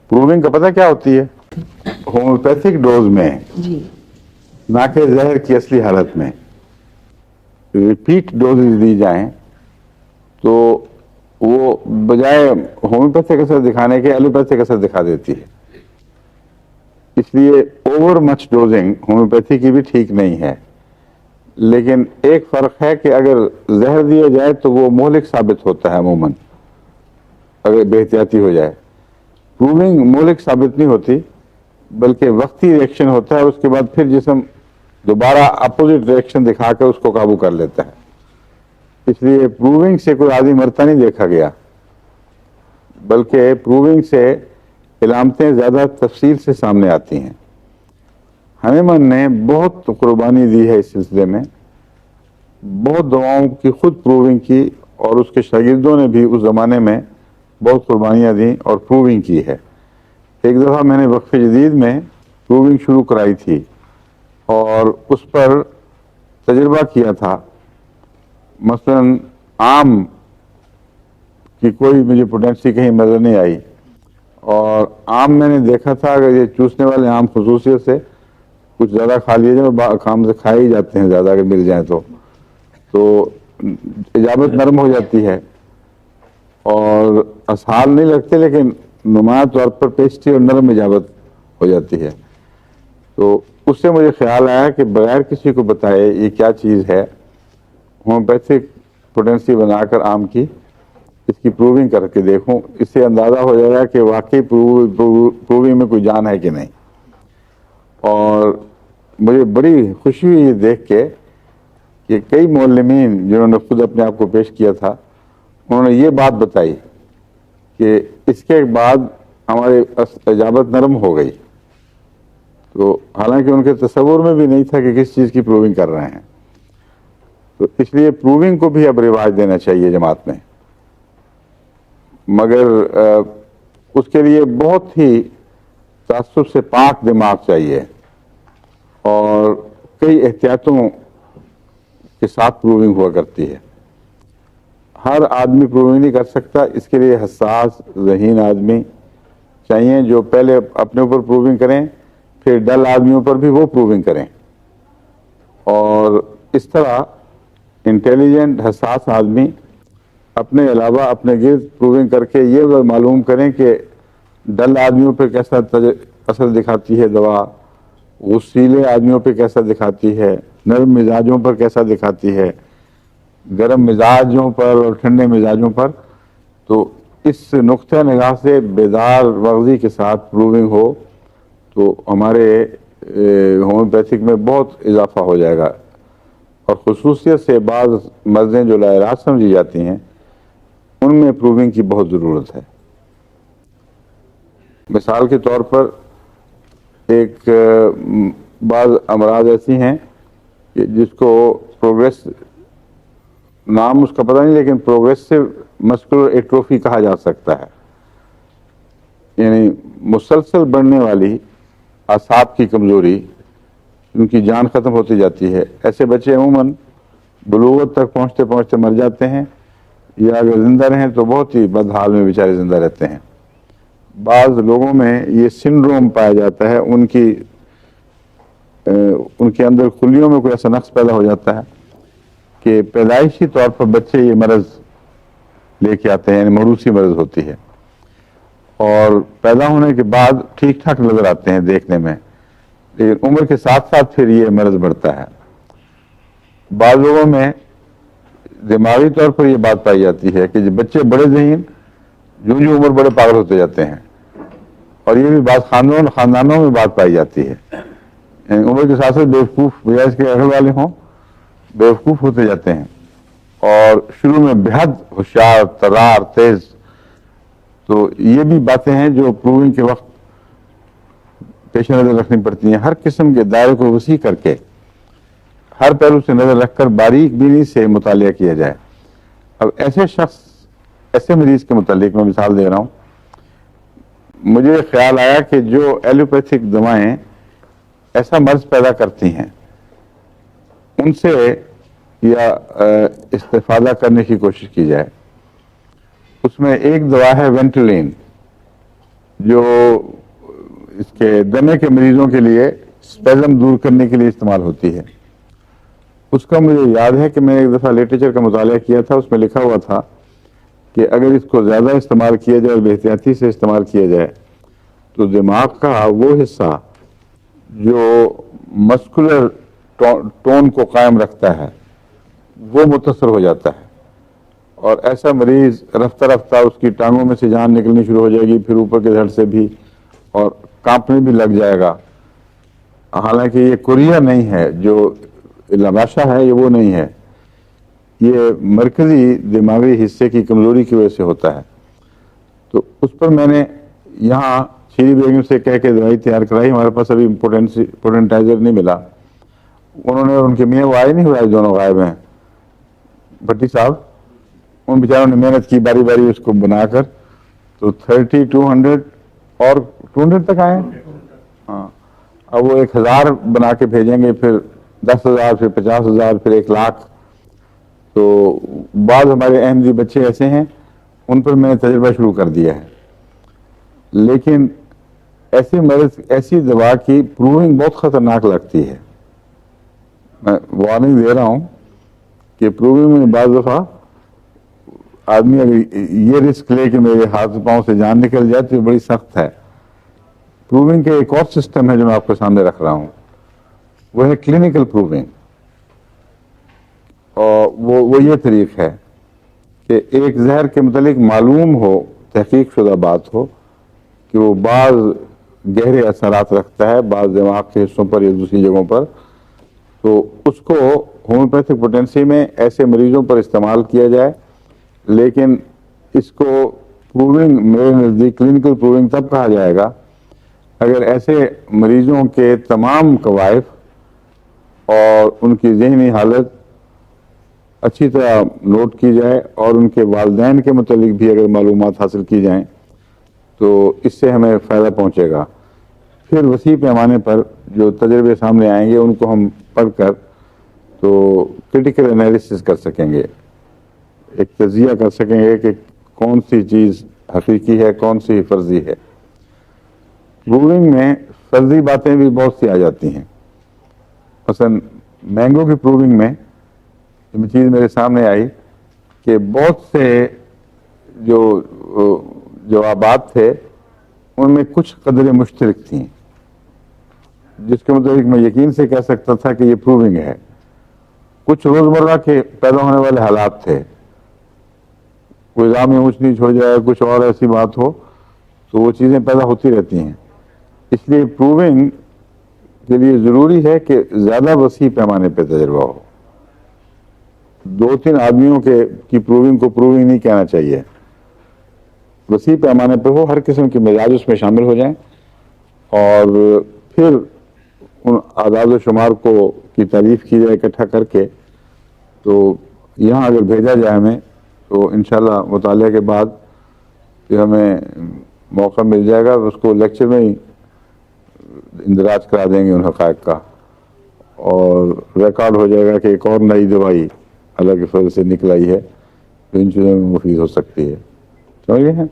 Proving کا پتہ کیا ہوتی ہے؟ ہومیوپیتھک ڈوز میں جی نہ کہ زہر کی اصلی حالت میں ریپیٹ ڈوزز دی جائیں تو وہ بجائے ہومیوپیتھک اثر دکھانے کے ایلوپیتھک اثر دکھا دیتی ہے. اس لیے اوور مچ ڈوزنگ ہومیوپیتھی کی بھی ٹھیک نہیں ہے. لیکن ایک فرق ہے کہ اگر زہر دیا جائے تو وہ مہلک ثابت ہوتا ہے عموماً اگر بے احتیاطی ہو جائے. پروونگ مہلک ثابت نہیں ہوتی بلکہ وقتی ریئیکشن ہوتا ہے، اس کے بعد پھر جسم دوبارہ اپوزٹ ریئیکشن دکھا کر اس کو قابو کر لیتا ہے. اس لیے پروونگ سے کوئی عادی مرتا نہیں دیکھا گیا، بلکہ پروونگ سے علامتیں زیادہ تفصیل سے سامنے آتی ہیں. ہنیمن نے بہت قربانی دی ہے اس سلسلے میں، بہت دواؤں کی خود پروونگ کی، اور اس کے شاگردوں نے بھی اس زمانے میں بہت قربانیاں دیں اور پروونگ کی ہے. ایک دفعہ میں نے وقف جدید میں پروونگ شروع کرائی تھی اور اس پر تجربہ کیا تھا. مثلا آم کی کوئی مجھے پوٹینسی کہیں نظر نہیں آئی، اور آم میں نے دیکھا تھا اگر یہ چوسنے والے آم خصوصیت سے کچھ زیادہ کھا لیے جائیں، کام سے کھائے ہی جاتے ہیں زیادہ اگر مل جائیں تو اجابت نرم ہو جاتی ہے اور اسہال نہیں لگتے، لیکن نمایاں طور پر پیسٹی اور نرم اجابت ہو جاتی ہے. تو اس سے مجھے خیال آیا کہ بغیر کسی کو بتائے یہ کیا چیز ہے، ہومیوپیتھک پوٹینسی بنا کر آم کی اس کی پروونگ کر کے دیکھوں، اس سے اندازہ ہو جائے گا کہ واقعی پروونگ میں کوئی جان ہے کہ نہیں. اور مجھے بڑی خوشی ہوئی یہ دیکھ کے کہ کئی معلمین جنہوں نے خود اپنے آپ کو پیش کیا تھا انہوں نے یہ بات بتائی کہ اس کے بعد ہماری اجابت نرم ہو گئی. تو حالانکہ ان کے تصور میں بھی نہیں تھا کہ کس چیز کی پروونگ کر رہے ہیں. تو اس لیے پروونگ کو بھی اب رواج دینا چاہیے جماعت میں، مگر اس کے لیے بہت ہی تعصب سے پاک دماغ چاہیے اور کئی احتیاطوں کے ساتھ پروونگ ہوا کرتی ہے. ہر آدمی پروونگ نہیں کر سکتا، اس کے لیے حساس ذہین آدمی چاہیے جو پہلے اپنے اوپر پروونگ کریں، پھر ڈل آدمیوں پر بھی وہ پروونگ کریں. اور اس طرح انٹیلیجنٹ حساس آدمی اپنے علاوہ اپنے گرد پروونگ کر کے یہ معلوم کریں کہ ڈل آدمیوں پہ کیسا اثر دکھاتی ہے دوا، غصیلے آدمیوں پہ کیسا دکھاتی ہے، نرم مزاجوں پر کیسا دکھاتی ہے، گرم مزاجوں پر اور ٹھنڈے مزاجوں پر. تو اس نقطہ نگاہ سے بیدار مغزی کے ساتھ پروونگ ہو تو ہمارے ہومیوپیتھک میں بہت اضافہ ہو جائے گا. اور خصوصیت سے بعض مرضیں جو لا علاج سمجھی جاتی ہیں ان میں پروونگ کی بہت ضرورت ہے. مثال کے طور پر ایک بعض امراض ایسی ہیں کہ جس کو پروگریس، نام اس کا پتہ نہیں لیکن پروگریسو مسکولر ایٹروفی کہا جا سکتا ہے، یعنی مسلسل بڑھنے والی اعصاب کی کمزوری، ان کی جان ختم ہوتی جاتی ہے. ایسے بچے عموماً بلوغت تک پہنچتے پہنچتے مر جاتے ہیں، یا اگر زندہ رہیں تو بہت ہی بد حال میں بیچارے زندہ رہتے ہیں. بعض لوگوں میں یہ سنڈروم پایا جاتا ہے، ان کے اندر خلیوں میں کوئی ایسا نقص پیدا ہو جاتا ہے کہ پیدائشی طور پر بچے یہ مرض لے کے آتے ہیں، یعنی موروثی مرض ہوتی ہے، اور پیدا ہونے کے بعد ٹھیک ٹھاک نظر آتے ہیں دیکھنے میں، لیکن عمر کے ساتھ ساتھ پھر یہ مرض بڑھتا ہے. بعض لوگوں میں دماغی طور پر یہ بات پائی جاتی ہے کہ بچے بڑے ذہین جو عمر بڑے پاگل ہوتے جاتے ہیں، اور یہ بھی بعض خاندانوں میں بات پائی جاتی ہے، یعنی عمر کے ساتھ ساتھ بیوقوف، بجائے اس کے اگل والے ہوں بیوقوف ہوتے جاتے ہیں، اور شروع میں بےحد ہوشیار، ترار، تیز. تو یہ بھی باتیں ہیں جو پروونگ کے وقت پیش نظر رکھنی پڑتی ہیں. ہر قسم کے دائرے کو وسیع کر کے ہر پہلو سے نظر رکھ کر باریک بینی سے مطالعہ کیا جائے. اب ایسے مریض کے متعلق میں مثال دے رہا ہوں. مجھے خیال آیا کہ جو ایلوپیتھک دوائیں ایسا مرض پیدا کرتی ہیں ان سے یا استفادہ کرنے کی کوشش کی جائے. اس میں ایک دوا ہے وینٹولین. جو اس کے دمے کے مریضوں کے لیے اسپیزم دور کرنے کے لیے استعمال ہوتی ہے. اس کا مجھے یاد ہے کہ میں نے ایک دفعہ لٹریچر کا مطالعہ کیا تھا, اس میں لکھا ہوا تھا کہ اگر اس کو زیادہ استعمال کیا جائے اور بے احتیاطی سے استعمال کیا جائے تو دماغ کا وہ حصہ جو مسکولر ٹون کو قائم رکھتا ہے وہ متاثر ہو جاتا ہے, اور ایسا مریض رفتہ رفتہ اس کی ٹانگوں میں سے جان نکلنی شروع ہو جائے گی, پھر اوپر کے دھڑ سے بھی, اور کانپنے بھی لگ جائے گا. حالانکہ یہ کوریا نہیں ہے, جو لماشا ہے یہ وہ نہیں ہے, یہ مرکزی دماغی حصے کی کمزوری کی وجہ سے ہوتا ہے. تو اس پر میں نے یہاں شیری بیگم سے کہہ کے دوائی تیار کرائی. ہمارے پاس ابھی پوٹینٹائزر نہیں ملا. انہوں نے, ان کے میاں وہ آئے نہیں ہوئے, دونوں غائب ہیں, بھٹی صاحب, ان بیچاروں نے محنت کی باری باری اس کو بنا کر, تو 200 اور 200 تک آئے. ہاں, اب وہ 1000 بنا کے بھیجیں گے, پھر 10,000, پھر 50,000, پھر 1,00,000. تو بعض ہمارے احمدی بچے ایسے ہیں, ان پر میں نے تجربہ شروع کر دیا ہے. لیکن ایسے مرض, ایسی دوا کی پروونگ بہت خطرناک لگتی ہے. میں وارننگ دے رہا ہوں کہ پروونگ میں بعض دفعہ آدمی اگر یہ رسک لے کہ میرے ہاتھ پاؤں سے جان نکل جائے تو یہ بڑی سخت ہے. پروونگ کے ایک اور سسٹم ہے جو میں آپ کے سامنے رکھ رہا ہوں, وہ ہے کلینکل پروونگ. اور وہ یہ طریق ہے کہ ایک زہر کے متعلق معلوم ہو, تحقیق شدہ بات ہو کہ وہ بعض گہرے اثرات رکھتا ہے بعض دماغ کے حصوں پر یا دوسری جگہوں پر, تو اس کو ہومیوپیتھک پوٹینسی میں ایسے مریضوں پر استعمال کیا جائے. لیکن اس کو پروونگ, میرے نزدیک کلینکل پروونگ تب کہا جائے گا اگر ایسے مریضوں کے تمام کوائف اور ان کی ذہنی حالت اچھی طرح نوٹ کی جائے, اور ان کے والدین کے متعلق بھی اگر معلومات حاصل کی جائیں تو اس سے ہمیں فائدہ پہنچے گا. پھر وسیع پیمانے پر جو تجربے سامنے آئیں گے ان کو ہم پڑھ کر تو کرٹیکل انالیسس کر سکیں گے, ایک تجزیہ کر سکیں گے کہ کون سی چیز حقیقی ہے, کون سی فرضی ہے. پروونگ میں فرضی باتیں بھی بہت سی آ جاتی ہیں. مثلا مینگو کی پروونگ میں یہ چیز میرے سامنے آئی کہ بہت سے جو جوابات تھے ان میں کچھ قدریں مشترک تھیں, جس کے مطابق میں یقین سے کہہ سکتا تھا کہ یہ پروونگ ہے. کچھ روزمرہ کے پیدا ہونے والے حالات تھے, کوئی راہ میں اونچ نیچ ہو جائے, کچھ اور ایسی بات ہو, تو وہ چیزیں پیدا ہوتی رہتی ہیں. اس لیے پروونگ کے لیے ضروری ہے کہ زیادہ وسیع پیمانے پہ تجربہ ہو. 2-3 آدمیوں کی پروونگ کو پروونگ نہیں کہنا چاہیے, وسیع پیمانے پہ ہو, ہر قسم کے مزاج اس میں شامل ہو جائیں, اور پھر ان اعداد و شمار کی تعریف کی جائے اکٹھا کر کے. تو یہاں اگر بھیجا جائے ہمیں تو انشاءاللہ مطالعے کے بعد پھر ہمیں موقع مل جائے گا, اس کو لیکچر میں ہی اندراج کرا دیں گے ان حقائق کا, اور ریکارڈ ہو جائے گا کہ ایک اور نئی دوائی اللہ کے فضل سے نکل آئی ہے جو ان چیزوں میں مفید ہو سکتی ہے. سمجھ گئے ہیں؟